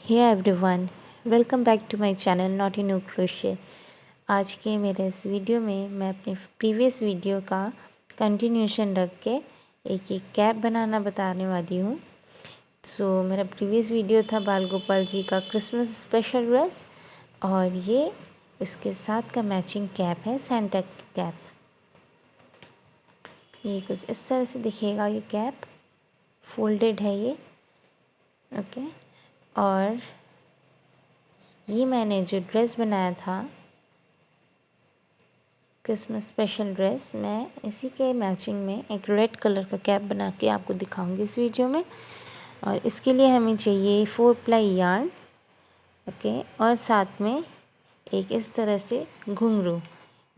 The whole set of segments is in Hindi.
Hey everyone, welcome back to my channel naughty new crochet. आज के मेरे इस वीडियो में मैं अपने प्रीवियस वीडियो का कंटिन्यूशन रख के एक कैप बनाना बताने वाली हूँ। मेरा प्रीवियस वीडियो था बाल गोपाल जी का क्रिसमस स्पेशल ड्रेस, और ये इसके साथ का मैचिंग कैप है, सेंटा कैप। ये कुछ इस तरह से दिखेगा। ये कैप फोल्डेड है ये, ओके। और ये मैंने जो ड्रेस बनाया था क्रिसमस स्पेशल ड्रेस, मैं इसी के मैचिंग में एक रेड कलर का कैप बना के आपको दिखाऊंगी इस वीडियो में। और इसके लिए हमें चाहिए 4 प्लाई यार्न, ओके, और साथ में एक इस तरह से घुंघरू।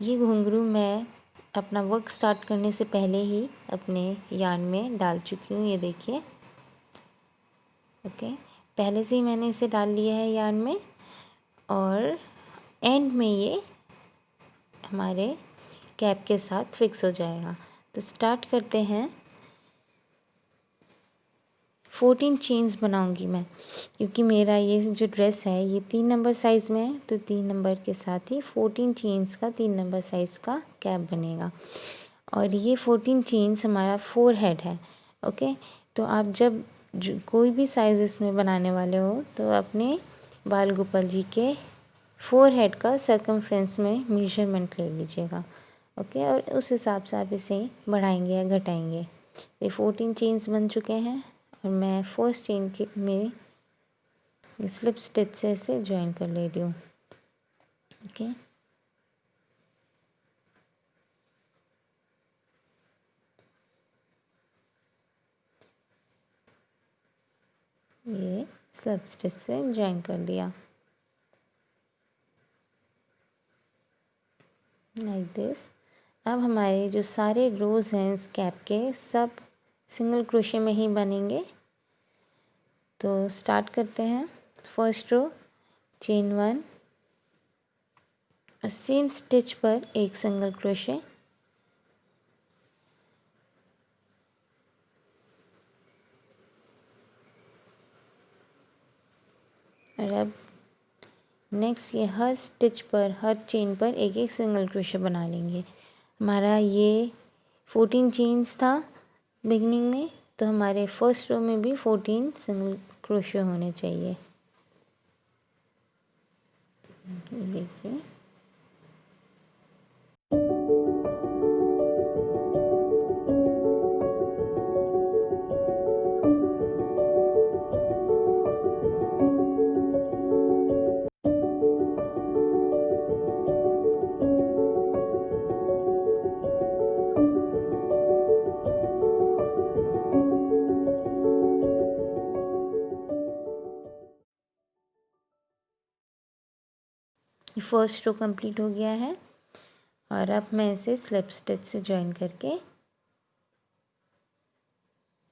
ये घुंघरू मैं अपना वर्क स्टार्ट करने से पहले ही अपने यार्न में डाल चुकी हूँ। ये देखिए, ओके, पहले से ही मैंने इसे डाल लिया है यार्न में। और एंड में ये हमारे कैप के साथ फिक्स हो जाएगा। तो स्टार्ट करते हैं। 14 चेन्स बनाऊंगी मैं, क्योंकि मेरा ये जो ड्रेस है ये 3 नंबर साइज़ में है, तो 3 नंबर के साथ ही 14 चेन्स का 3 नंबर साइज़ का कैप बनेगा। और ये 14 चेन्स हमारा 4 हेड है, ओके। तो आप जब कोई भी साइज़ इसमें बनाने वाले हो तो अपने बाल गोपाल जी के 4 हेड का सर्कमफ्रेंस में मेजरमेंट ले लीजिएगा, ओके। और उस हिसाब से आप इसे बढ़ाएंगे या घटाएंगे। ये 14 चेन्स बन चुके हैं और मैं फर्स्ट चेन के में स्लिप स्टिच से इसे ज्वाइन कर ले रही हूँ, ओके। ये स्लिप स्टिच से ज्वाइन कर दिया, लाइक दिस। अब हमारे जो सारे रोज़ हैं इस कैप के, सब सिंगल क्रोशे में ही बनेंगे। तो स्टार्ट करते हैं। फर्स्ट रो, चेन 1 और सेम स्टिच पर एक सिंगल क्रोशे। और अब नेक्स्ट ये हर स्टिच पर, हर चेन पर एक एक सिंगल क्रोशे बना लेंगे। हमारा ये 14 चेन्स था बिगनिंग में, तो हमारे फर्स्ट रो में भी 14 सिंगल क्रोशे होने चाहिए। ये देखिए, ये फर्स्ट रो कंप्लीट हो गया है। और अब मैं इसे स्लिप स्टिच से ज्वाइन करके,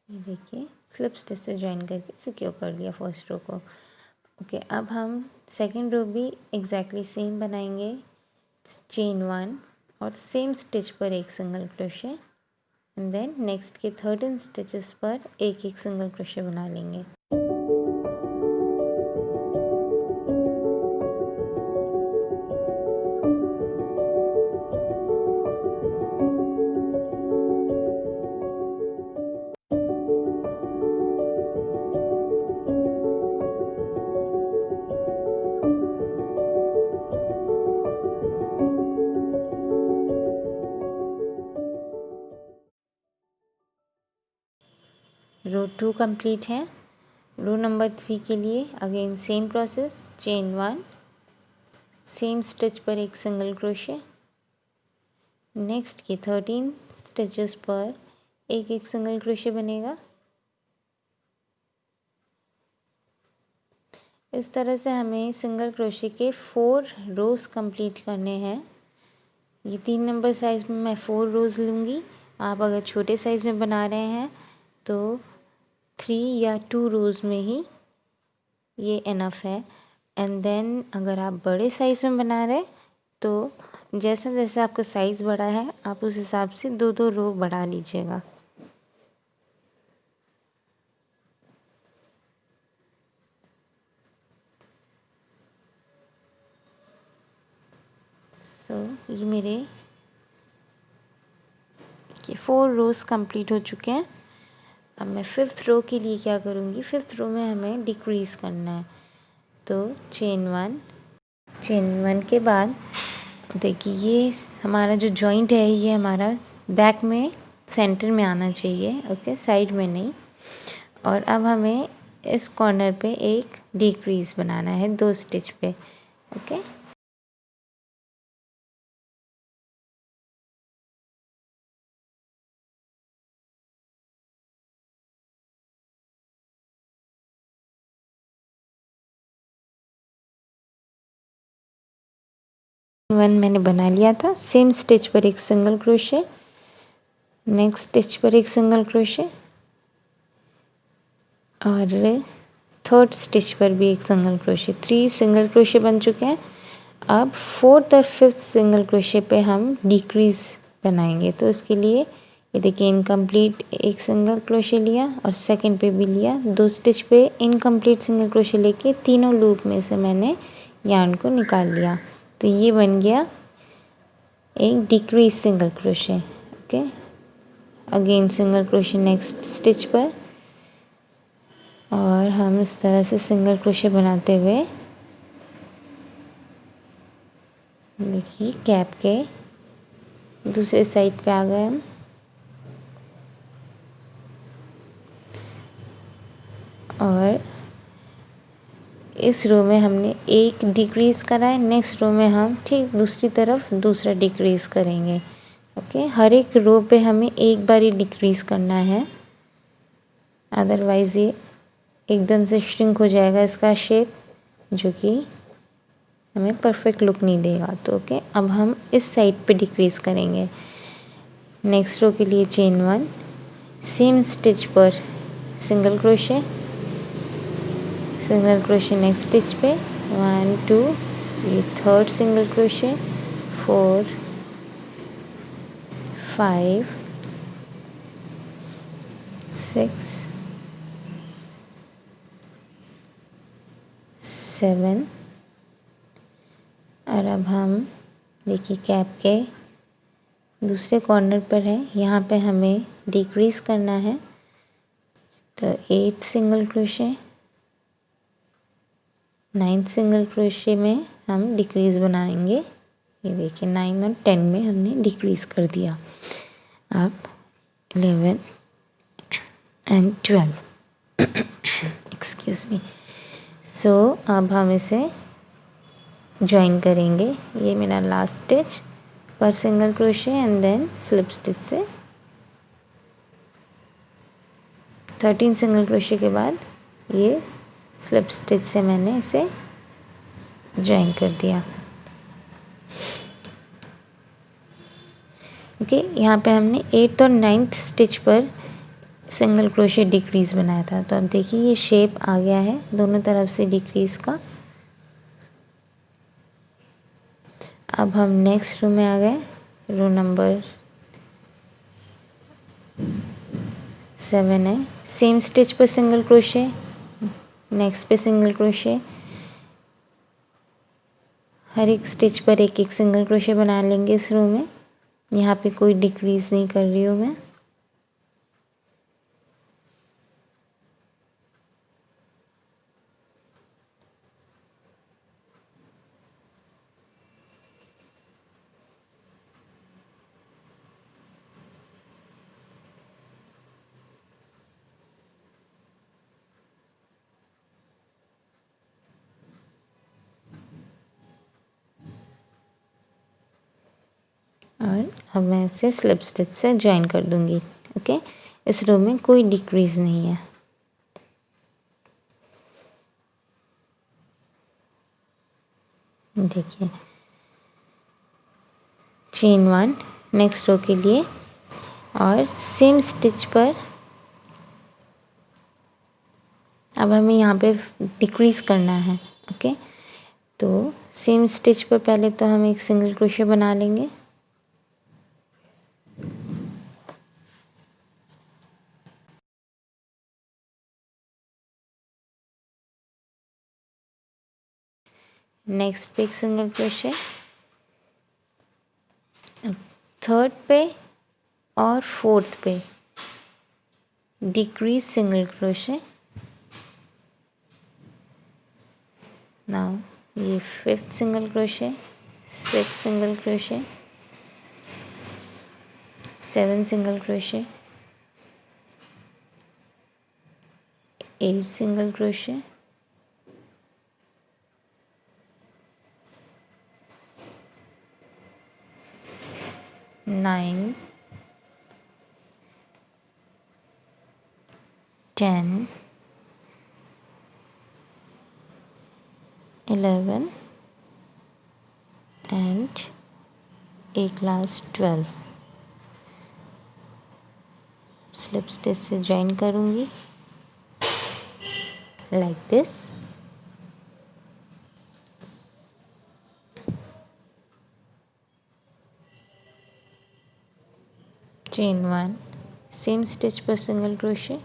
ये देखिए, स्लिप स्टिच से ज्वाइन करके सिक्योर कर दिया फर्स्ट रो को, ओके। अब हम सेकंड रो भी एग्जैक्टली सेम बनाएंगे। चेन 1 और सेम स्टिच पर एक single crochet, and then next के 13 स्टिचेस पर एक एक सिंगल क्रोशे बना लेंगे। रो 2 कंप्लीट है। रो नंबर 3 के लिए again same process. Chain 1, same stitch पर एक सिंगल क्रोशे, नेक्स्ट के 13 स्टिचेस पर एक एक सिंगल क्रोशे बनेगा। इस तरह से हमें सिंगल क्रोशे के 4 रोज़ कंप्लीट करने हैं। ये 3 नंबर साइज़ में मैं 4 रोज़ लूँगी। आप अगर छोटे साइज़ में बना रहे हैं तो 3 या 2 रोज़ में ही ये इनफ है। एंड देन अगर आप बड़े साइज़ में बना रहे तो जैसा जैसा आपका साइज़ बड़ा है आप उस हिसाब से 2-2 रो बढ़ा लीजिएगा। सो ये मेरे ये 4 रोज़ कंप्लीट हो चुके हैं। अब मैं 5th रो के लिए क्या करूँगी, 5th रो में हमें डिक्रीज़ करना है। तो चेन 1 के बाद देखिए ये हमारा जो जॉइंट है ये हमारा बैक में सेंटर में आना चाहिए, ओके, साइड में नहीं। और अब हमें इस कॉर्नर पे एक डिक्रीज़ बनाना है 2 स्टिच पे, ओके। वन मैंने बना लिया था। सेम स्टिच पर एक सिंगल क्रोशे, नेक्स्ट स्टिच पर एक सिंगल क्रोशे और थर्ड स्टिच पर भी एक सिंगल क्रोशे। 3 सिंगल क्रोशे बन चुके हैं। अब 4th और 5th सिंगल क्रोशे पे हम डिक्रीज़ बनाएंगे। तो इसके लिए ये देखिए इनकम्प्लीट एक सिंगल क्रोशे लिया और सेकंड पे भी लिया, 2 स्टिच पे इनकम्प्लीट सिंगल क्रोशे लेके तीनों लूप में से मैंने यार्न को निकाल लिया। तो ये बन गया एक decrease single crochet, okay. Again single crochet next stitch पर और हम इस तरह से सिंगल क्रोशे बनाते हुए देखिए कैप के दूसरे साइड पे आ गए हम। और इस रो में हमने एक डिक्रीज़ करा है, नेक्स्ट रो में हम ठीक दूसरी तरफ दूसरा डिक्रीज़ करेंगे, ओके। हर एक रो पे हमें एक बार ही डिक्रीज़ करना है, अदरवाइज़ ये एकदम से श्रिंक हो जाएगा इसका शेप, जो कि हमें परफेक्ट लुक नहीं देगा। तो ओके, अब हम इस साइड पे डिक्रीज़ करेंगे। नेक्स्ट रो के लिए चेन 1, सेम स्टिच पर single crochet, single crochet next stitch पे 1 2, ये थर्ड सिंगल क्रोशे, 4 5 6 7। और अब हम देखिए कैप के दूसरे कॉर्नर पर है, यहाँ पे हमें डिक्रीज़ करना है। तो 8 सिंगल क्रोशे, 9 सिंगल क्रोशे में हम डिक्रीज़ बनाएंगे। ये देखिए 9 और 10 में हमने डिक्रीज़ कर दिया। अब 11 एंड 12 एक्सक्यूज़ मी। सो अब हम इसे ज्वाइन करेंगे। ये मेरा लास्ट स्टिच पर single crochet and then slip stitch से 13 सिंगल क्रोशे के बाद ये स्लिप स्टिच से मैंने इसे ज्वाइन कर दिया, ओके। यहाँ पे हमने 8th और 9th स्टिच पर सिंगल क्रोशे डिक्रीज़ बनाया था। तो अब देखिए ये शेप आ गया है दोनों तरफ से डिक्रीज़ का। अब हम नेक्स्ट रो में आ गए, रो नंबर 7 है। सेम स्टिच पर सिंगल क्रोशे, नेक्स्ट पे सिंगल क्रोशे, हर एक स्टिच पर एक एक सिंगल क्रोशे बना लेंगे इस रो में। यहाँ पे कोई डिक्रीज़ नहीं कर रही हूँ मैं। और अब मैं इसे स्लिप स्टिच से ज्वाइन कर दूँगी, ओके। इस रो में कोई डिक्रीज़ नहीं है। देखिए चेन 1 नेक्स्ट रो के लिए और सेम स्टिच पर अब हमें यहाँ पे डिक्रीज़ करना है, ओके। तो सेम स्टिच पर पहले तो हम एक सिंगल क्रोशे बना लेंगे, नेक्स्ट पे एक सिंगल क्रोशे, थर्ड पे और फोर्थ पे डिक्रीज सिंगल क्रोशे। नाउ ये fifth single crochet, six single crochet, seven single crochet, eight single crochet, nine, 10, 11 and एक लास्ट 12। स्लिप स्टिच से ज्वाइन करूँगी like this. Chain 1, same stitch पर single crochet,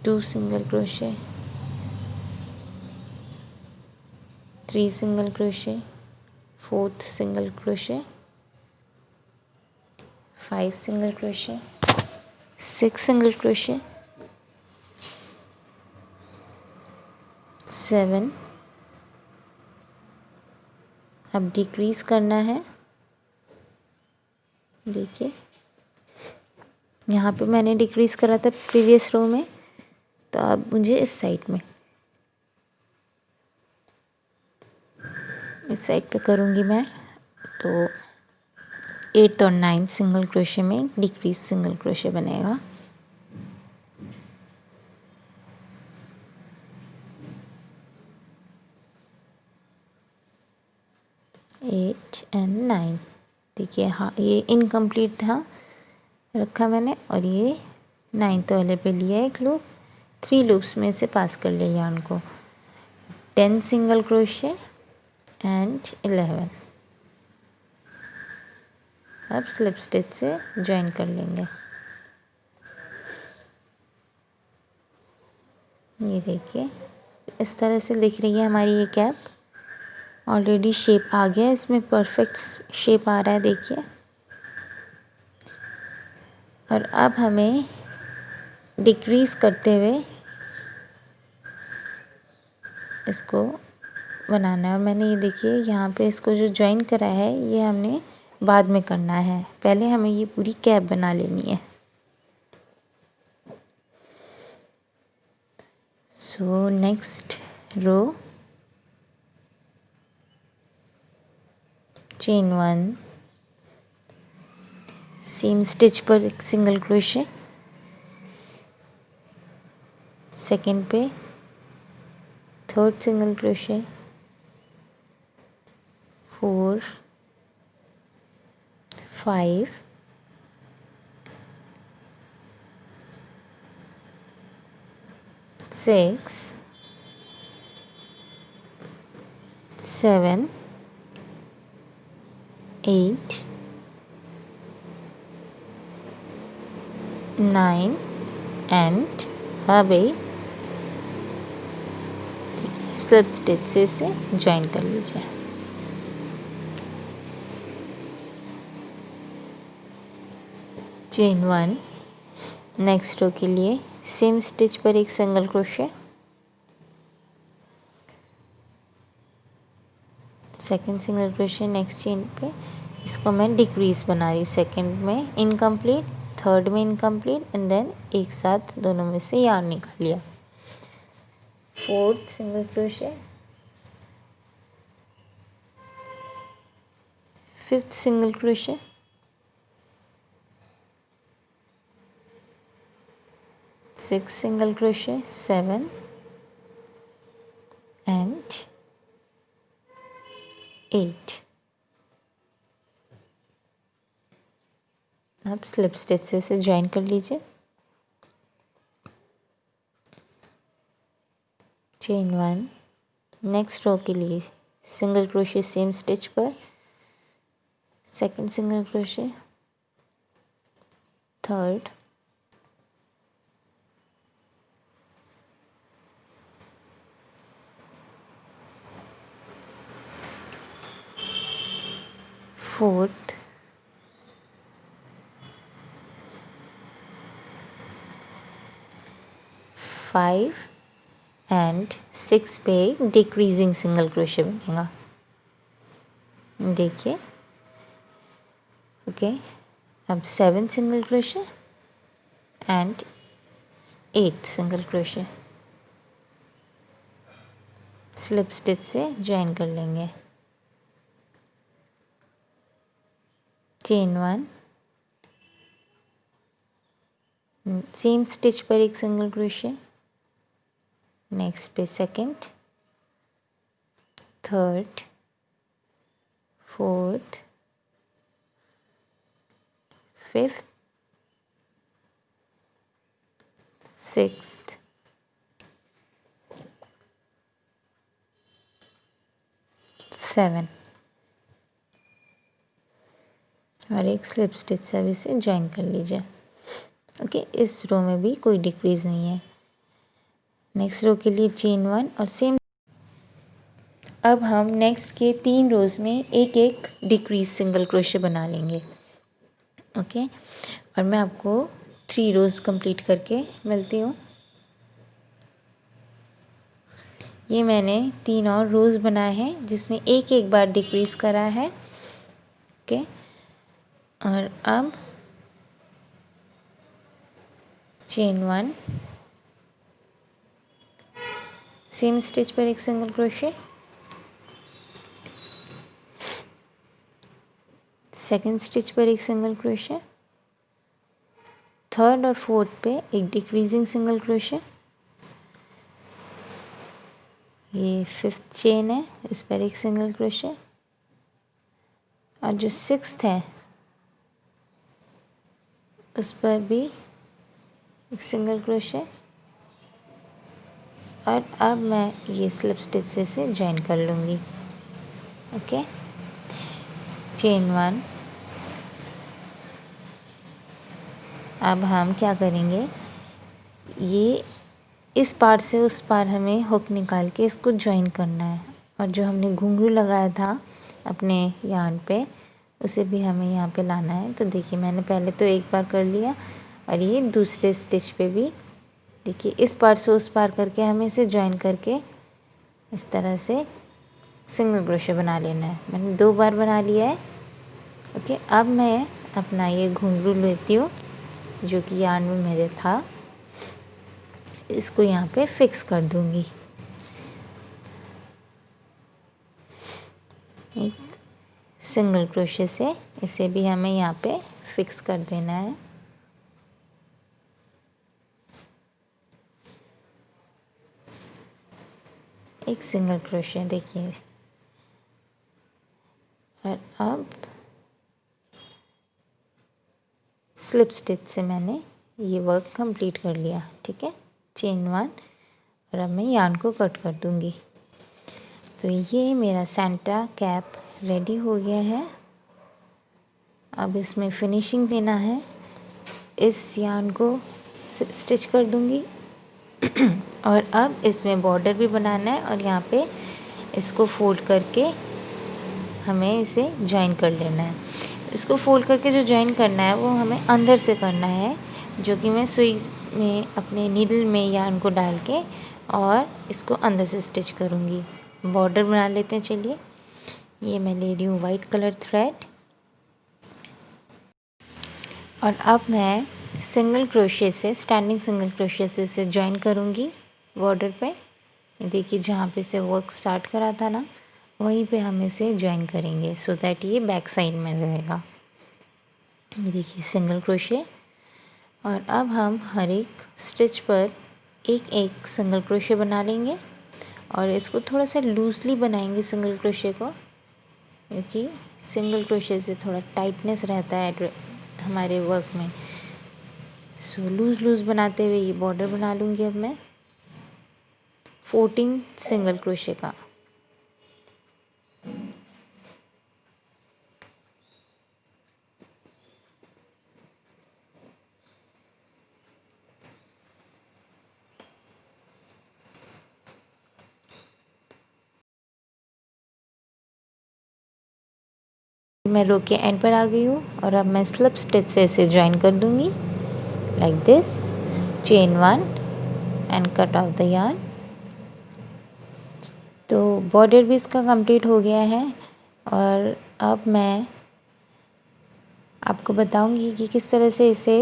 2 single crochet, 3 single crochet, fourth single crochet, 5 single crochet, 6 single crochet, 7। अब डिक्रीज करना है। देखिए यहाँ पे मैंने डिक्रीज करा था प्रीवियस रो में, तो अब मुझे इस साइड में, इस साइड पे करूँगी मैं। तो 8 और 9 सिंगल क्रोशे में डिक्रीज सिंगल क्रोशे बनेगा। 8 एंड 9। देखिए हाँ, ये इनकम्प्लीट था रखा मैंने, और ये 9th वाले पे लिया एक लूप, 3 लूप्स में से पास कर लिया यार्न को। 10 सिंगल क्रोशे एंड 11। अब स्लिप स्टिच से ज्वाइन कर लेंगे। ये देखिए इस तरह से दिख रही है हमारी ये कैप। ऑलरेडी शेप आ गया, इसमें परफेक्ट शेप आ रहा है देखिए। और अब हमें डिक्रीज करते हुए इसको बनाना है। और मैंने ये देखिए यहाँ पे इसको जो ज्वाइन करा है ये हमने बाद में करना है, पहले हमें ये पूरी कैप बना लेनी है। So next row, chain 1, same stitch पर एक सिंगल क्रोशे, सेकंड पे थर्ड सिंगल क्रोशे, 4, 5, 6, 7, 8, 9 एंड अभी स्लिप स्टिच से इसे ज्वाइन कर लीजिए। चेन 1, नेक्स्ट रो के लिए सेम स्टिच पर एक single crochet, second single crochet next chain पे। इसको मैं डिक्रीज बना रही हूँ, सेकंड में इनकम्प्लीट, थर्ड में इनकम्प्लीट एंड देन एक साथ दोनों में से यार्न निकाल लिया। Fourth single crochet, fifth single crochet, six single crochet, 7 and 8। आप स्लिप स्टिच से इसे ज्वाइन कर लीजिए। चेन 1, नेक्स्ट रो के लिए सिंगल क्रोशे सेम स्टिच पर, second single crochet, third, fourth 5 and 6 पे एक डिक्रीजिंग सिंगल क्रोशे बनेगा। देखिए, ओके, अब 7 single crochet and 8 single crochet slip stitch से ज्वाइन कर लेंगे। चेन 1, सेम स्टिच पर एक सिंगल क्रोशे, नेक्स्ट पे second, third, fourth, fifth, sixth, seven और एक स्लिप स्टिच से अब इसे ज्वाइन कर लीजिए। ओके, इस रो में भी कोई डिक्रीज नहीं है। नेक्स्ट रो के लिए चेन 1 और सेम। अब हम नेक्स्ट के 3 रोज़ में एक एक डिक्रीज सिंगल क्रोशे बना लेंगे। ओके, और मैं आपको 3 रोज़ कंप्लीट करके मिलती हूँ। ये मैंने 3 और रोज़ बनाए हैं जिसमें एक एक बार डिक्रीज करा है। ओके, और अब चेन 1, सेम स्टिच पर एक सिंगल क्रोशे, सेकंड स्टिच पर एक सिंगल क्रोशे, थर्ड और फोर्थ पे एक डिक्रीजिंग सिंगल क्रोशे, ये 5th चेन है, इस पर एक सिंगल क्रोशे, और जो 6th है उस पर भी एक सिंगल क्रोशे। और अब मैं ये स्लिप स्टिच से इसे ज्वाइन कर लूँगी। Okay, chain 1। अब हम क्या करेंगे, ये इस पार्ट से उस पार हमें हुक निकाल के इसको ज्वाइन करना है, और जो हमने घुंघरू लगाया था अपने यार्न पे उसे भी हमें यहाँ पे लाना है। तो देखिए, मैंने पहले तो एक बार कर लिया और ये दूसरे स्टिच पे भी देखिए इस पार्ट से उस पार करके हमें इसे ज्वाइन करके इस तरह से सिंगल क्रोशे बना लेना है। मैंने 2 बार बना लिया है। ओके, अब मैं अपना ये घुंघरू लेती हूँ जो कि यार्न में मेरे था, इसको यहाँ पे फिक्स कर दूँगी। एक सिंगल क्रोशे से इसे भी हमें यहाँ पे फिक्स कर देना है। एक सिंगल क्रोशे देखिए, और अब स्लिप स्टिच से मैंने ये वर्क कंप्लीट कर लिया। ठीक है, चेन 1, और अब मैं यार्न को कट कर दूँगी। तो ये मेरा सेंटा कैप रेडी हो गया है। अब इसमें फिनिशिंग देना है, इस यार्न को स्टिच कर दूँगी और अब इसमें बॉर्डर भी बनाना है, और यहाँ पे इसको फोल्ड करके हमें इसे ज्वाइन कर लेना है। इसको फोल्ड करके जो ज्वाइन करना है वो हमें अंदर से करना है, जो कि मैं सुई में अपने नीडल में यार्न को डाल के और इसको अंदर से स्टिच करूँगी। बॉर्डर बना लेते हैं। चलिए, ये मैं ले रही हूँ वाइट कलर थ्रेड, और अब मैं सिंगल क्रोशे से, स्टैंडिंग सिंगल क्रोशे से इसे ज्वाइन करूँगी बॉर्डर पे। देखिए, जहाँ पे से वर्क स्टार्ट करा था ना, वहीं पे हम इसे ज्वाइन करेंगे सो दैट ये बैक साइड में रहेगा। देखिए, सिंगल क्रोशे, और अब हम हर एक स्टिच पर एक एक सिंगल क्रोशे बना लेंगे, और इसको थोड़ा सा लूज़ली बनाएंगे सिंगल क्रोशे को, क्योंकि सिंगल क्रोशे से थोड़ा टाइटनेस रहता है हमारे वर्क में। सो लूज़ बनाते हुए ये बॉर्डर बना लूँगी अब मैं 14 सिंगल क्रोशे का। मैं रो के एंड पर आ गई हूँ, और अब मैं स्लिप स्टिच से इसे ज्वाइन कर दूँगी like this. Chain 1, and cut off the yarn। तो बॉर्डर भी इसका कंप्लीट हो गया है और अब मैं आपको बताऊंगी कि किस तरह से इसे,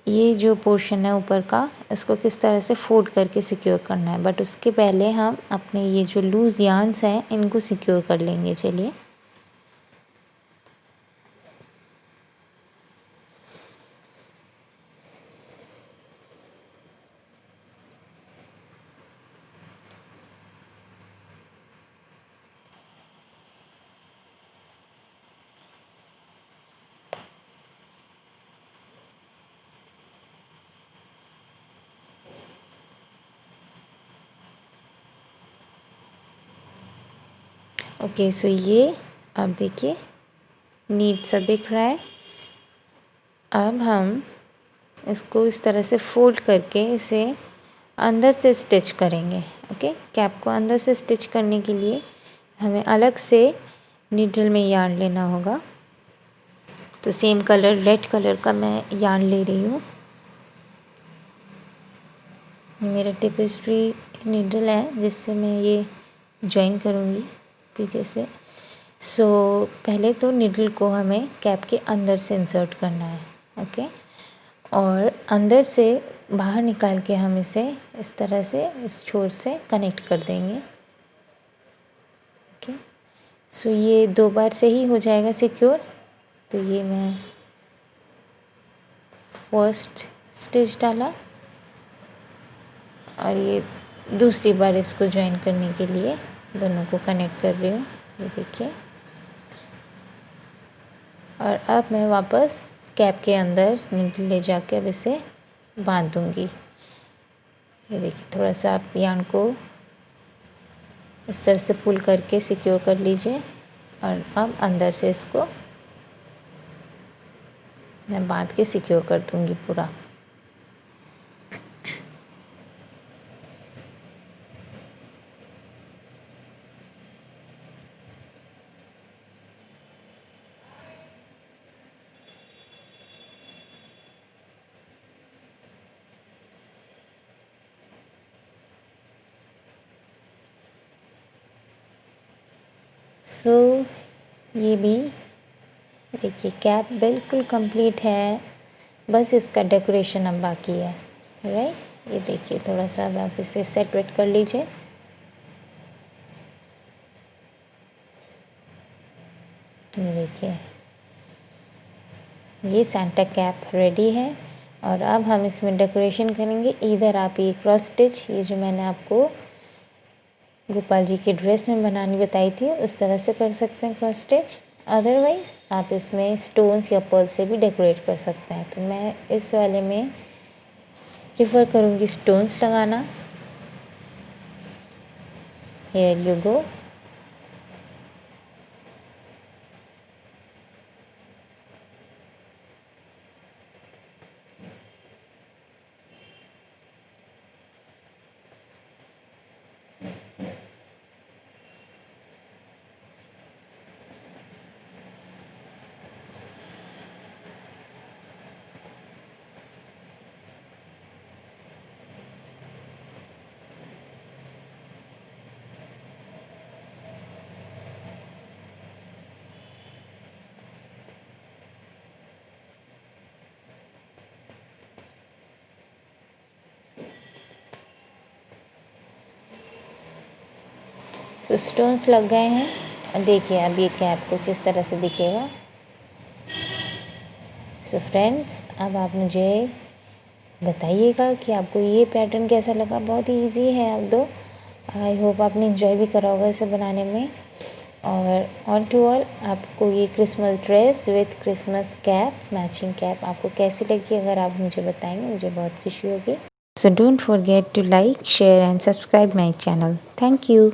ये जो पोर्शन है ऊपर का, इसको किस तरह से फोल्ड करके सिक्योर करना है। बट उसके पहले हम अपने ये जो लूज़ यार्न्स हैं इनको सिक्योर कर लेंगे। चलिए, ओके। सो ये अब देखिए नीट सा दिख रहा है। अब हम इसको इस तरह से फोल्ड करके इसे अंदर से स्टिच करेंगे। ओके, कैप को अंदर से स्टिच करने के लिए हमें अलग से नीडल में यार्न लेना होगा। तो सेम कलर, रेड कलर का मैं यार्न ले रही हूँ। मेरा टेपेस्ट्री नीडल है जिससे मैं ये ज्वाइन करूँगी पीछे से। सो पहले तो नीडल को हमें कैप के अंदर से इंसर्ट करना है। ओके, और अंदर से बाहर निकाल के हम इसे इस तरह से इस छोर से कनेक्ट कर देंगे। ओके, सो ये 2 बार से ही हो जाएगा सिक्योर। तो ये मैं फर्स्ट स्टिच डाला और ये दूसरी बार इसको ज्वाइन करने के लिए दोनों को कनेक्ट कर रही हूँ। ये देखिए, और अब मैं वापस कैप के अंदर नीडल ले जाके अब इसे बांध दूँगी। ये देखिए, थोड़ा सा आप यार्न को इस तरह से पुल करके सिक्योर कर लीजिए और अब अंदर से इसको मैं बांध के सिक्योर कर दूँगी पूरा। सो ये भी देखिए कैप बिल्कुल कंप्लीट है, बस इसका डेकोरेशन अब बाकी है। राइट, ये देखिए थोड़ा सा अब आप इसे सेट वेट कर लीजिए। ये देखिए, ये सेंटा कैप रेडी है और अब हम इसमें डेकोरेशन करेंगे। इधर आप ये क्रॉस स्टिच, ये जो मैंने आपको गोपाल जी की ड्रेस में बनानी बताई थी, उस तरह से कर सकते हैं क्रॉस स्टिच। अदरवाइज़ आप इसमें स्टोन्स या पर्ल से भी डेकोरेट कर सकते हैं। तो मैं इस वाले में प्रेफर करूँगी स्टोन्स लगाना। Here you go. तो स्टोन्स लग गए हैं और देखिए अब ये कैप कुछ इस तरह से दिखेगा। सो फ्रेंड्स, अब आप मुझे बताइएगा कि आपको ये पैटर्न कैसा लगा। बहुत ही ईजी है आप दो। आई होप आपने इन्जॉय भी करा होगा इसे बनाने में। और ऑन टू ऑल, आपको ये Christmas dress with Christmas cap, matching cap आपको कैसी लगी, अगर आप मुझे बताएंगे मुझे बहुत खुशी होगी। So don't forget to like, share and subscribe my channel. Thank you.